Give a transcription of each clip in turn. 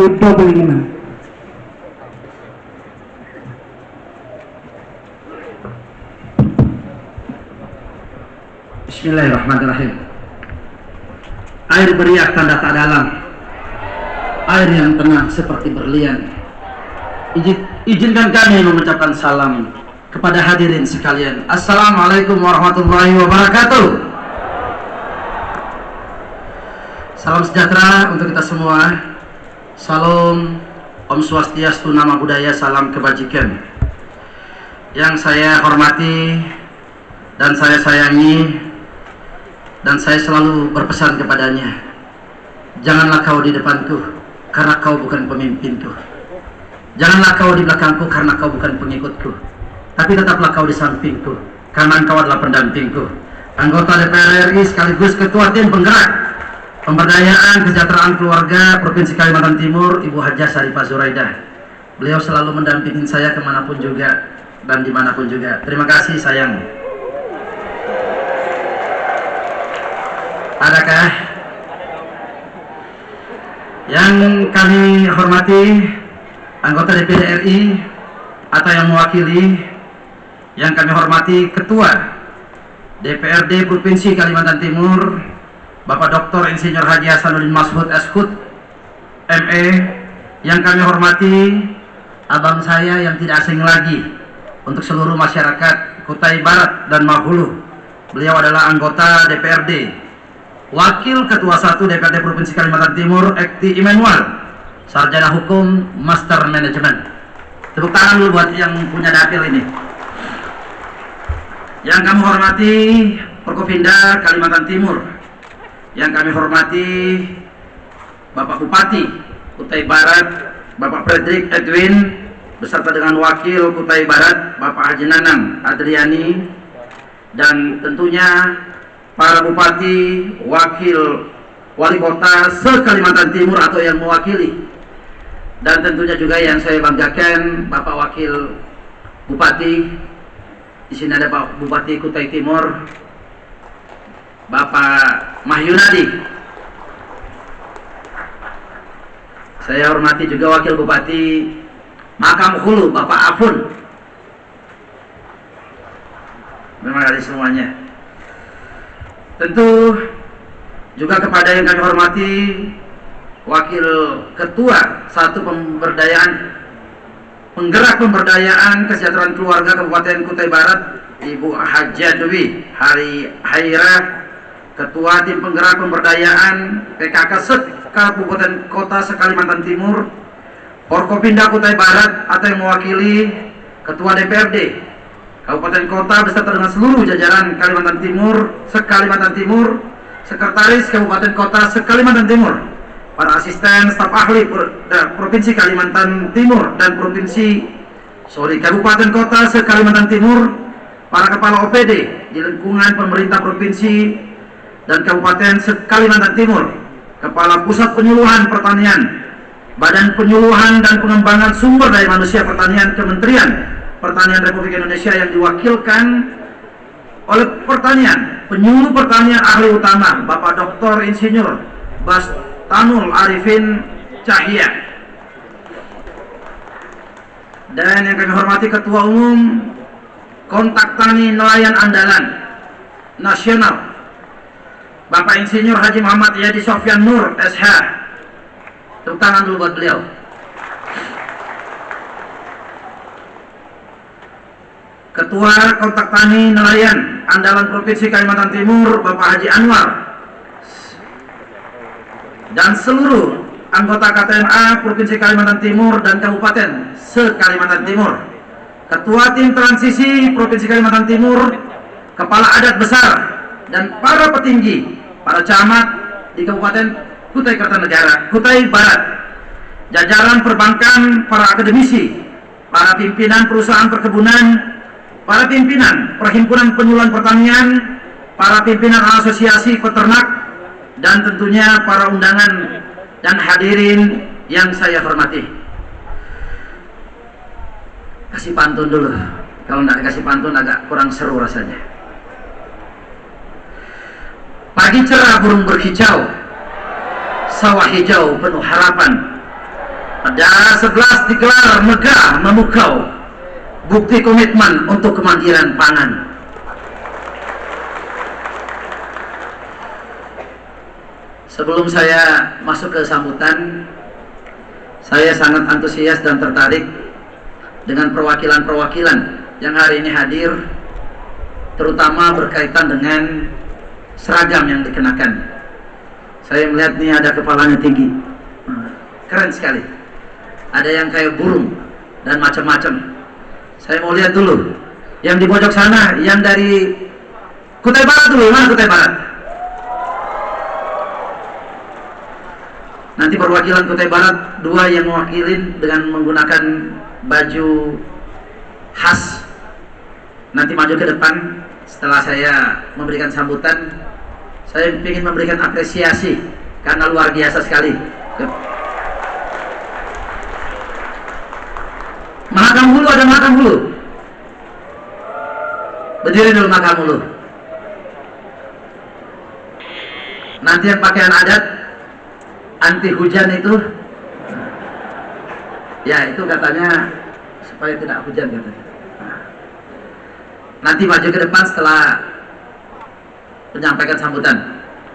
double 5. Bismillahirrahmanirrahim. Air beriak tanda tak dalam, air yang tenang seperti berlian. Izinkan kami mengucapkan salam kepada hadirin sekalian. Assalamualaikum warahmatullahi wabarakatuh. Salam sejahtera untuk kita semua. Salam, Om Swastiastu, Nama Budaya, salam kebajikan. Yang saya hormati dan saya sayangi, dan saya selalu berpesan kepadanya, janganlah kau di depanku, karena kau bukan pemimpinku. Janganlah kau di belakangku, karena kau bukan pengikutku. Tapi tetaplah kau di sampingku, karena engkau adalah pendampingku. Anggota DPR RI sekaligus Ketua Tim Penggerak Pemberdayaan Kesejahteraan Keluarga Provinsi Kalimantan Timur, Ibu Hajah Sarifah Zuraidah. Beliau selalu mendampingi saya kemanapun juga dan dimanapun juga. Terima kasih sayang. Adakah yang kami hormati anggota DPR RI atau yang mewakili, yang kami hormati Ketua DPRD Provinsi Kalimantan Timur Bapak Dr. Insinyur Haji Hasanuddin Mashud Eshud ME, yang kami hormati abang saya yang tidak asing lagi untuk seluruh masyarakat Kutai Barat dan Mahulu. Beliau adalah anggota DPRD, Wakil Ketua 1 DPRD Provinsi Kalimantan Timur, Ekti Immanuel, Sarjana Hukum, Master Manajemen. Tepuk tangan dulu buat yang punya dapil ini. Yang kami hormati Forkopimda Kalimantan Timur, yang kami hormati Bapak Bupati Kutai Barat, Bapak Frederick Edwin, beserta dengan Wakil Kutai Barat, Bapak Haji Nanang Adriani, dan tentunya para bupati, wakil wali kota se-Kalimantan Timur atau yang mewakili, dan tentunya juga yang saya banggakan Bapak Wakil Bupati. Di sini ada Pak Bupati Kutai Timur, Bapak Mahyunadi. Saya hormati juga Wakil Bupati Makam Hulu, Bapak Afun. Terima kasih semuanya. Tentu juga kepada yang kami hormati Wakil Ketua 1 Penggerak Pemberdayaan Kesejahteraan Keluarga Kabupaten Kutai Barat, Ibu Hajah Dewi Hairah, Ketua Tim Penggerak Pemberdayaan PKK Kabupaten Kota se-Kalimantan Timur, Forkopimda Kutai Barat atau yang mewakili Ketua DPRD Kabupaten Kota beserta dengan seluruh jajaran Kalimantan Timur, se-Kalimantan Timur, Sekretaris Kabupaten Kota se-Kalimantan Timur, para asisten staf ahli Provinsi Kalimantan Timur dan Kabupaten Kota se-Kalimantan Timur, para kepala OPD di lingkungan pemerintah provinsi dan kabupaten se-Kalimantan Timur, kepala Pusat Penyuluhan Pertanian, Badan Penyuluhan dan Pengembangan Sumber Daya Manusia Pertanian Kementerian Pertanian Republik Indonesia yang diwakilkan oleh Pertanian, Penyuluh Pertanian Ahli Utama Bapak Dr. Insinyur Bastanul Arifin Cahya. Dan yang kami hormati Ketua Umum Kontak Tani Nelayan Andalan Nasional Bapak Insinyur Haji Muhammad Yadi Sofyan Nur SH. Tepuk tangan dulu buat beliau. Ketua Kontak Tani Nelayan Andalan Provinsi Kalimantan Timur Bapak Haji Anwar, dan seluruh anggota KTNA Provinsi Kalimantan Timur dan Kabupaten se-Kalimantan Timur, Ketua Tim Transisi Provinsi Kalimantan Timur, Kepala Adat Besar, dan para petinggi, para camat di Kabupaten Kutai Kartanegara, Kutai Barat, jajaran perbankan, para akademisi, para pimpinan perusahaan perkebunan, para pimpinan Perhimpunan Penyuluhan Pertanian, para pimpinan asosiasi peternak, dan tentunya para undangan dan hadirin yang saya hormati. Kasih pantun dulu, kalau tidak dikasih pantun agak kurang seru rasanya. Pagi cerah burung berkicau, sawah hijau penuh harapan. Pada 11 digelar megah memukau, bukti komitmen untuk kemandirian pangan. Sebelum saya masuk ke sambutan, saya sangat antusias dan tertarik dengan perwakilan-perwakilan yang hari ini hadir, terutama berkaitan dengan seragam yang dikenakan. Saya melihat nih ada kepalanya tinggi, keren sekali. Ada yang kayak burung dan macam-macam. Saya mau lihat dulu yang di pojok sana, yang dari Kutai Barat dulu. Mana Kutai Barat? Nanti perwakilan Kutai Barat dua yang mewakilin dengan menggunakan baju khas, nanti maju ke depan. Setelah saya memberikan sambutan, saya ingin memberikan apresiasi karena luar biasa sekali. Mahakam Hulu, ada Mahakam Hulu. Berdiri dulu Mahakam Hulu. Nanti yang pakaian adat anti hujan itu, ya itu katanya supaya tidak hujan katanya. Nanti maju ke depan setelah menyampaikan sambutan.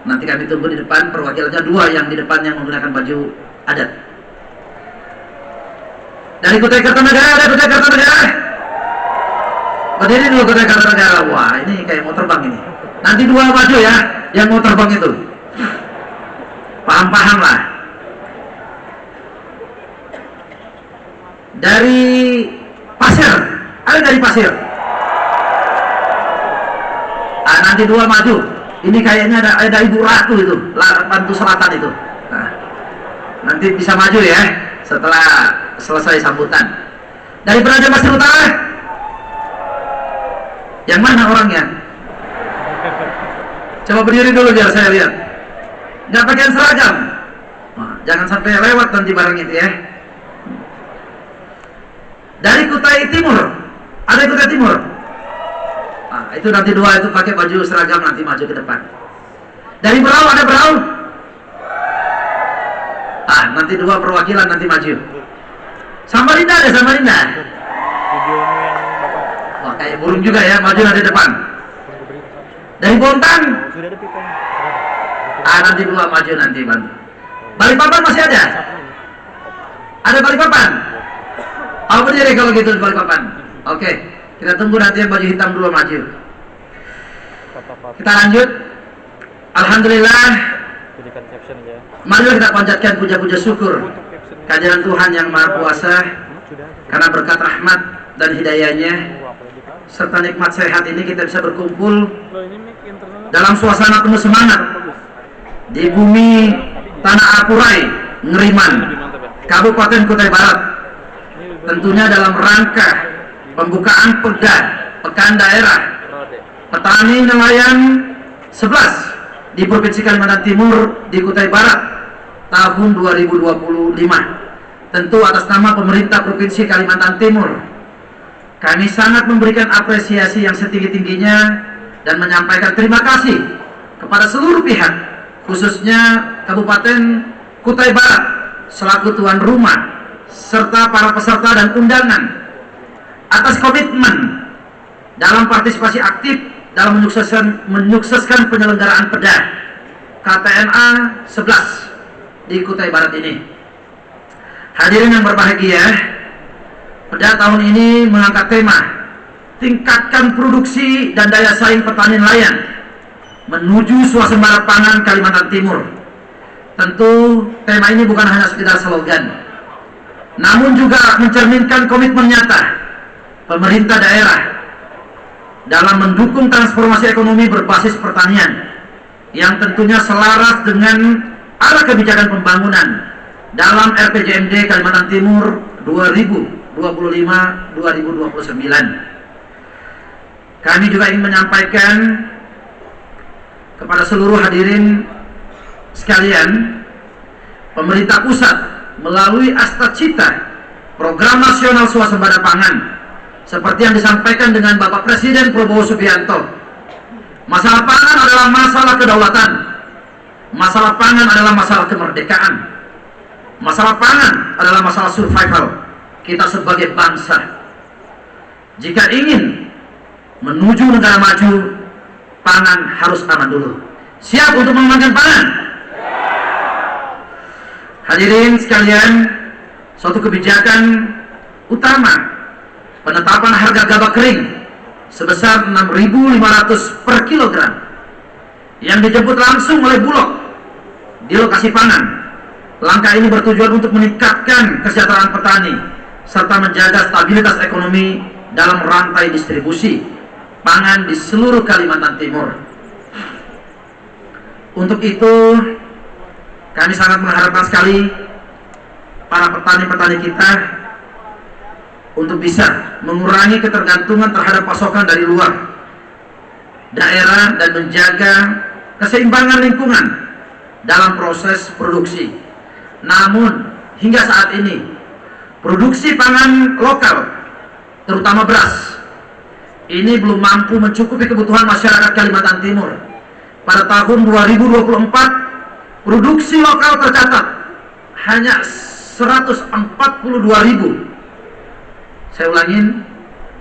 Nanti kami tunggu di depan, perwakilannya dua yang di depan yang menggunakan baju adat. Dari Kutai Kartanegara, ada Kutai Kartanegara. Berdiri dulu Kutai Kartanegara. Wah, ini kayak mau terbang ini. Nanti dua maju ya, yang mau terbang itu. Paham-paham lah. Dari Pasir, ada dari Pasir. Nanti dua maju. Ini kayaknya ada Ibu Ratu itu, Bantu Selatan itu. Nah, nanti bisa maju ya setelah selesai sambutan. Dari Penajam Pasir Utara, yang mana orangnya? Coba berdiri dulu biar saya lihat. Nggak pakaian seragam. Nah, jangan sampai lewat nanti barang itu ya. Dari Kutai Timur, ada Kutai Timur. Nah, itu nanti dua itu pakai baju seragam nanti maju ke depan. Dari Berau, ada Berau. Nanti dua perwakilan nanti maju. Samarinda, ada Samarinda. Wah, kayak burung juga ya, maju nanti depan. Dari Bontang, nanti dua maju nanti bantu. Balikpapan masih ada? Ada Balikpapan? Berdiri kalau gitu Balikpapan. Oke, kita tunggu nanti yang baju hitam dulu maju. Kita lanjut. Alhamdulillah. Marilah kita panjatkan puja-puja syukur kehadiran Tuhan yang Maha Kuasa, karena berkat rahmat dan hidayahnya serta nikmat sehat ini kita bisa berkumpul dalam suasana penuh semangat di bumi Tanah Apurai, Ngeriman, Kabupaten Kutai Barat, tentunya dalam rangka pembukaan Pekan Daerah Petani Nelayan 11 di Provinsi Kalimantan Timur di Kutai Barat tahun 2025. Tentu atas nama pemerintah Provinsi Kalimantan Timur, kami sangat memberikan apresiasi yang setinggi-tingginya dan menyampaikan terima kasih kepada seluruh pihak, khususnya Kabupaten Kutai Barat selaku tuan rumah serta para peserta dan undangan atas komitmen dalam partisipasi aktif dalam menyukseskan penyelenggaraan PEDA KTNA 11 di Kutai Barat ini. Hadirin yang berbahagia, PEDA tahun ini mengangkat tema tingkatkan produksi dan daya saing petani nelayan menuju swasembada pangan Kalimantan Timur. Tentu tema ini bukan hanya sekedar slogan, namun juga mencerminkan komitmen nyata pemerintah daerah dalam mendukung transformasi ekonomi berbasis pertanian yang tentunya selaras dengan arah kebijakan pembangunan dalam RPJMD Kalimantan Timur 2025-2029. Kami juga ingin menyampaikan kepada seluruh hadirin sekalian, pemerintah pusat melalui Astacita, Program Nasional Swasembada Pangan, seperti yang disampaikan dengan Bapak Presiden Prabowo Subianto, masalah pangan adalah masalah kedaulatan, masalah pangan adalah masalah kemerdekaan. Masalah pangan adalah masalah survival kita sebagai bangsa. Jika ingin menuju negara maju, pangan harus aman dulu. Siap untuk mengamankan pangan? Hadirin sekalian, suatu kebijakan utama penetapan harga gabah kering sebesar 6.500 per kilogram yang dijemput langsung oleh Bulog di lokasi pangan. Langkah ini bertujuan untuk meningkatkan kesejahteraan petani serta menjaga stabilitas ekonomi dalam rantai distribusi pangan di seluruh Kalimantan Timur. Untuk itu, kami sangat mengharapkan sekali para petani-petani kita untuk bisa mengurangi ketergantungan terhadap pasokan dari luar daerah dan menjaga keseimbangan lingkungan dalam proses produksi. Namun, hingga saat ini, produksi pangan lokal, terutama beras, ini belum mampu mencukupi kebutuhan masyarakat Kalimantan Timur. Pada tahun 2024, produksi lokal tercatat hanya 142.000. Saya ulangin,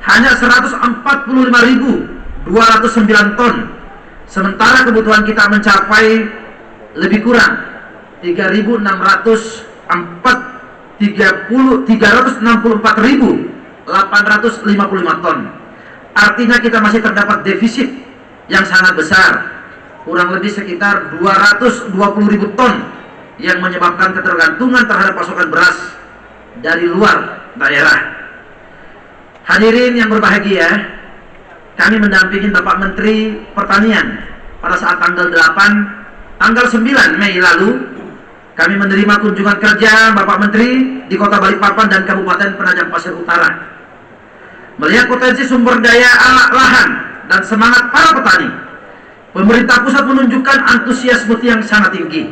hanya 145.209 ton. Sementara kebutuhan kita mencapai lebih kurang 364.855 ton. Artinya kita masih terdapat defisit yang sangat besar, kurang lebih sekitar 220.000 ton, yang menyebabkan ketergantungan terhadap pasokan beras dari luar daerah. Hadirin yang berbahagia, kami mendampingi Bapak Menteri Pertanian pada saat tanggal 9 Mei lalu. Kami menerima kunjungan kerja Bapak Menteri di Kota Balikpapan dan Kabupaten Penajam Pasir Utara. Melihat potensi sumber daya lahan dan semangat para petani, pemerintah pusat menunjukkan antusiasme yang sangat tinggi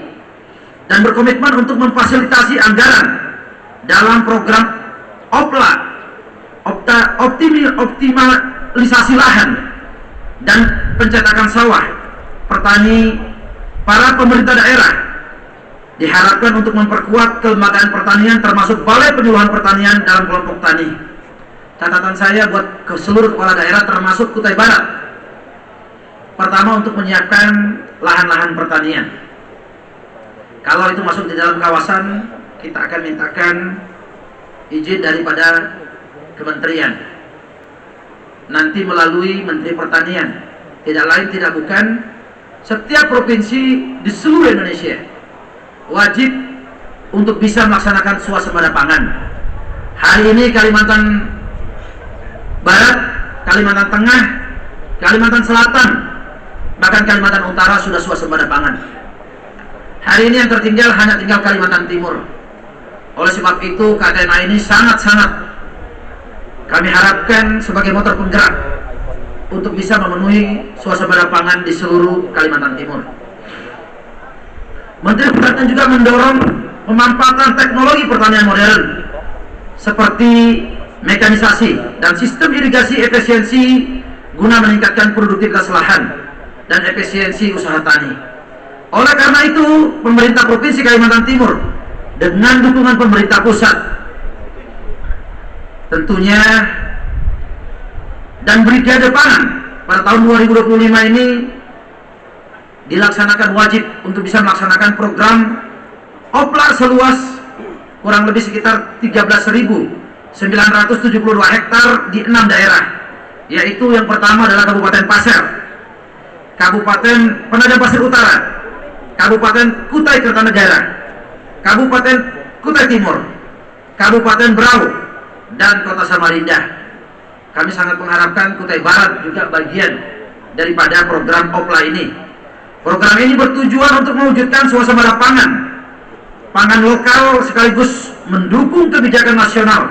dan berkomitmen untuk memfasilitasi anggaran dalam program optimalisasi lahan dan pencetakan sawah petani. Para pemerintah daerah diharapkan untuk memperkuat kelembagaan pertanian termasuk Balai Penyuluhan Pertanian dalam kelompok tani. Catatan saya buat ke seluruh kepala daerah termasuk Kutai Barat. Pertama, untuk menyiapkan lahan-lahan pertanian. Kalau itu masuk di dalam kawasan, kita akan mintakan izin daripada kementerian, nanti melalui Menteri Pertanian. Tidak lain tidak bukan, setiap provinsi di seluruh Indonesia wajib untuk bisa melaksanakan swasembada pangan. Hari ini Kalimantan Barat, Kalimantan Tengah, Kalimantan Selatan, bahkan Kalimantan Utara sudah swasembada pangan. Hari ini yang tertinggal hanya tinggal Kalimantan Timur. Oleh sebab itu, KTNA ini sangat-sangat kami harapkan sebagai motor penggerak untuk bisa memenuhi swasembada pangan di seluruh Kalimantan Timur. Menteri Pertanian juga mendorong pemanfaatan teknologi pertanian modern seperti mekanisasi dan sistem irigasi efisiensi guna meningkatkan produktivitas lahan dan efisiensi usaha tani. Oleh karena itu, pemerintah Provinsi Kalimantan Timur dengan dukungan pemerintah pusat tentunya dan Brigade Pangan pada tahun 2025 ini dilaksanakan wajib untuk bisa melaksanakan program oplar seluas kurang lebih sekitar 13.972 hektar di 6 daerah, yaitu yang pertama adalah Kabupaten Pasir, Kabupaten Penajam Pasir Utara, Kabupaten Kutai Kertanegara, Kabupaten Kutai Timur, Kabupaten Berau, dan Kota Samarinda. Kami sangat mengharapkan Kutai Barat juga bagian daripada program OPLA ini. Program ini bertujuan untuk mewujudkan swasembada pangan lokal sekaligus mendukung kebijakan nasional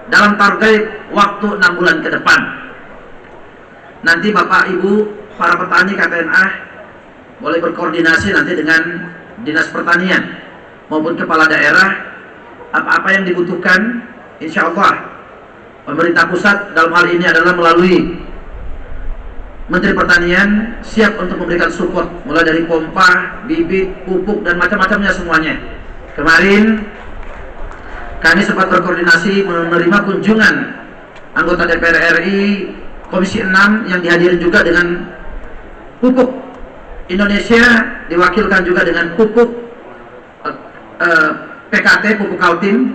dalam target waktu 6 bulan ke depan. Nanti Bapak Ibu para petani KTNA boleh berkoordinasi nanti dengan Dinas Pertanian maupun kepala daerah, apa-apa yang dibutuhkan, insya Allah pemerintah pusat dalam hal ini adalah melalui Menteri Pertanian siap untuk memberikan support mulai dari pompa, bibit, pupuk, dan macam-macamnya semuanya. Kemarin kami sempat berkoordinasi menerima kunjungan anggota DPR RI Komisi 6 yang dihadiri juga dengan Pupuk Indonesia, diwakilkan juga dengan Pupuk PKT, Pupuk Kaltim.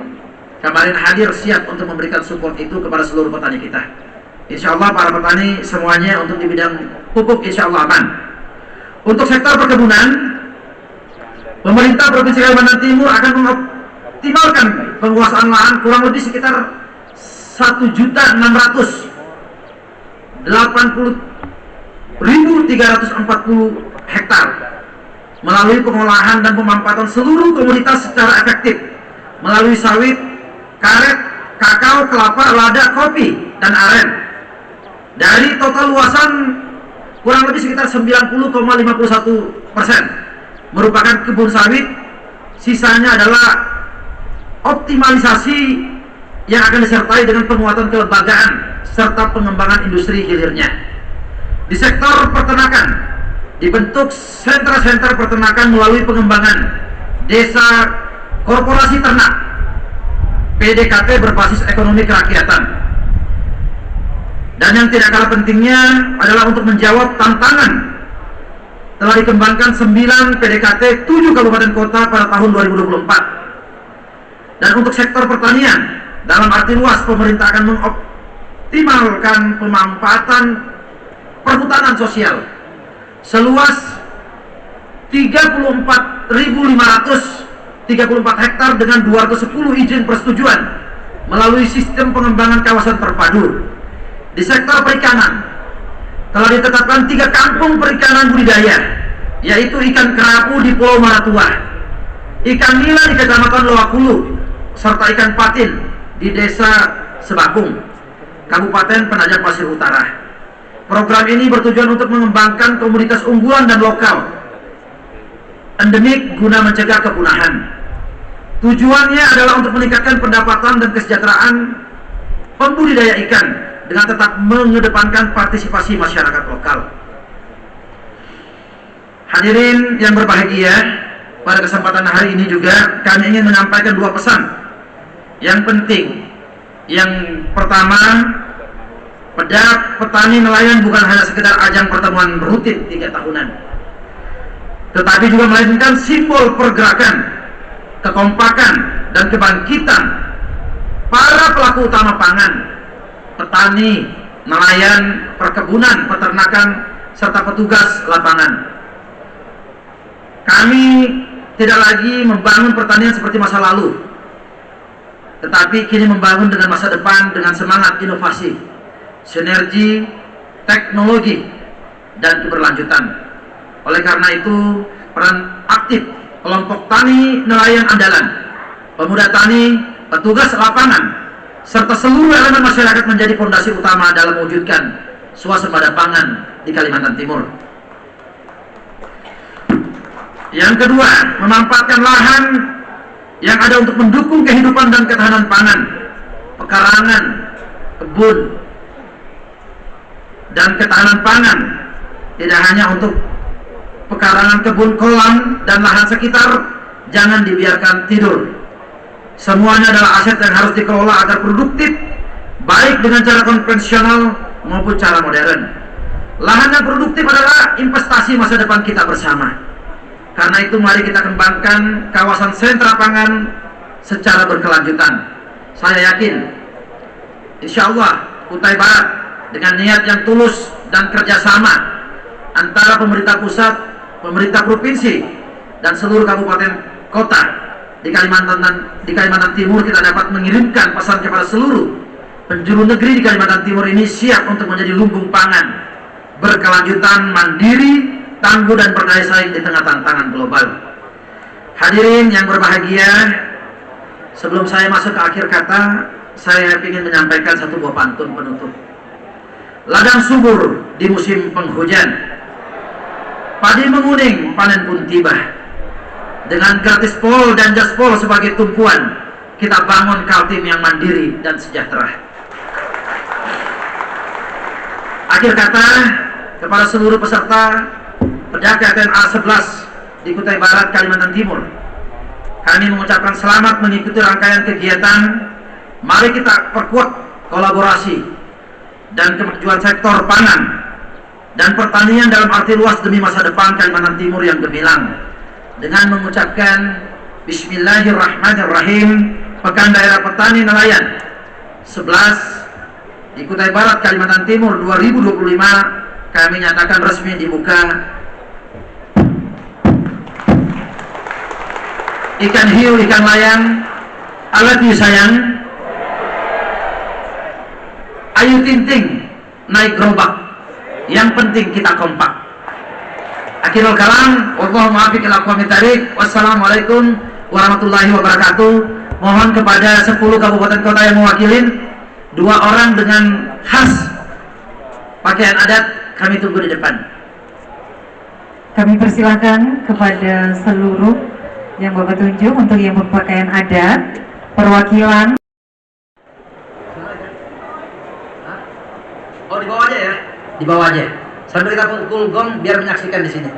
Kemarin hadir siap untuk memberikan support itu kepada seluruh petani kita. Insya Allah para petani semuanya untuk di bidang pupuk insya Allah aman. Untuk sektor perkebunan, pemerintah Provinsi Kalimantan Timur akan mengoptimalkan penguasaan lahan kurang lebih sekitar 1.680.340 hektar melalui pengolahan dan pemanfaatan seluruh komoditas secara efektif melalui sawit, karet, kakao, kelapa, lada, kopi, dan aren. Dari total luasan kurang lebih sekitar 90,51% merupakan kebun sawit, sisanya adalah optimalisasi yang akan disertai dengan penguatan kelembagaan serta pengembangan industri hilirnya. Di sektor peternakan, dibentuk sentra-sentra peternakan melalui pengembangan desa korporasi ternak, PDKT berbasis ekonomi kerakyatan. Dan yang tidak kalah pentingnya adalah untuk menjawab tantangan, telah dikembangkan 9 PDKT 7 kabupaten kota pada tahun 2024. Dan untuk sektor pertanian, dalam arti luas, pemerintah akan mengoptimalkan pemanfaatan perhutanan sosial seluas 34.534 hektar dengan 210 izin persetujuan melalui sistem pengembangan kawasan terpadu. Di sektor perikanan, telah ditetapkan 3 kampung perikanan budidaya, yaitu ikan kerapu di Pulau Maratua, ikan nila di Kecamatan Loakulu, serta ikan patin di Desa Sebakung, Kabupaten Penajam Pasir Utara. Program ini bertujuan untuk mengembangkan komoditas unggulan dan lokal endemik guna mencegah kepunahan. Tujuannya adalah untuk meningkatkan pendapatan dan kesejahteraan pembudidaya ikan dengan tetap mengedepankan partisipasi masyarakat lokal. Hadirin yang berbahagia, pada kesempatan hari ini juga kami ingin menyampaikan 2 pesan yang penting. Yang pertama, petani nelayan bukan hanya sekedar ajang pertemuan rutin 3 tahunan, tetapi juga melainkan simbol pergerakan, kekompakan, dan kebangkitan para pelaku utama pangan, petani, nelayan, perkebunan, peternakan, serta petugas lapangan. Kami tidak lagi membangun pertanian seperti masa lalu, tetapi kini membangun dengan masa depan dengan semangat inovasi, sinergi, teknologi, dan keberlanjutan. Oleh karena itu, peran aktif kelompok tani nelayan andalan, pemuda tani, petugas lapangan, serta seluruh elemen masyarakat menjadi fondasi utama dalam mewujudkan swasembada pangan di Kalimantan Timur. Yang kedua, memanfaatkan lahan yang ada untuk mendukung kehidupan dan ketahanan pangan, pekarangan, kebun, dan ketahanan pangan. Tidak hanya untuk pekarangan, kebun, kolam, dan lahan sekitar, jangan dibiarkan tidur. Semuanya adalah aset yang harus dikelola agar produktif, baik dengan cara konvensional maupun cara modern. Lahan yang produktif adalah investasi masa depan kita bersama. Karena itu mari kita kembangkan kawasan sentra pangan secara berkelanjutan. Saya yakin, insya Allah Kutai Barat dengan niat yang tulus dan kerjasama antara pemerintah pusat, pemerintah provinsi, dan seluruh kabupaten kota di Kalimantan Timur, kita dapat mengirimkan pesan kepada seluruh penjuru negeri di Kalimantan Timur ini siap untuk menjadi lumbung pangan berkelanjutan, mandiri, tangguh, dan berdaya saing di tengah tantangan global. Hadirin yang berbahagia, sebelum saya masuk ke akhir kata, saya ingin menyampaikan satu buah pantun penutup. Ladang subur di musim penghujan, padi menguning, panen pun tiba. Dengan gratis pol dan jaspol sebagai tumpuan, kita bangun Kaltim yang mandiri dan sejahtera. Akhir kata, kepada seluruh peserta PDAK TNA 11 di Kutai Barat, Kalimantan Timur, kami mengucapkan selamat mengikuti rangkaian kegiatan. Mari kita perkuat kolaborasi dan kemajuan sektor pangan dan pertanian dalam arti luas demi masa depan Kalimantan Timur yang gemilang, dengan mengucapkan Bismillahirrahmanirrahim. Pekan Daerah Petani Nelayan 11 di Kutai Barat Kalimantan Timur 2025 kami nyatakan resmi dibuka. Ikan hiu, ikan layang, alat hiu sayang, ayu tinting, naik gerobak. Yang penting kita kompak. Akhirul kalam, wallahu muwaffiq ila aqwamit thariq. Wassalamualaikum warahmatullahi wabarakatuh. Mohon kepada 10 kabupaten kota yang mewakilin 2 orang dengan khas pakaian adat, kami tunggu di depan. Kami persilahkan kepada seluruh yang Bapak tunjuk untuk yang berpakaian adat, perwakilan. Oh, di bawah aja ya? Di bawah aja. Sambil kita pukul gong biar menyaksikan di sini.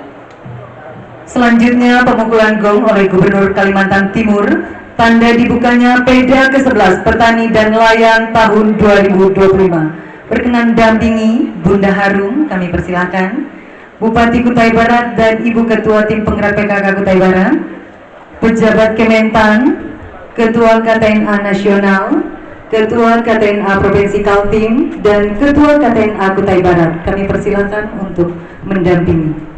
Selanjutnya pemukulan gong oleh Gubernur Kalimantan Timur, tanda dibukanya PEDA ke-11 Petani dan Nelayan tahun 2025. Berkenan dampingi Bunda Harum, kami persilahkan. Bupati Kutai Barat dan Ibu Ketua Tim Penggerak PKK Kutai Barat, pejabat Kementan, Ketua KTNA Nasional, Ketua KTNA Provinsi Kaltim, dan Ketua KTNA Kutai Barat. Kami persilakan untuk mendampingi.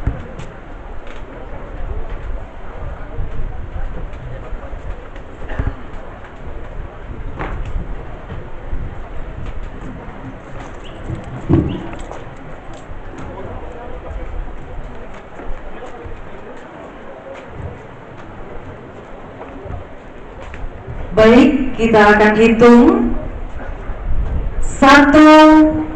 Baik, kita akan hitung 1,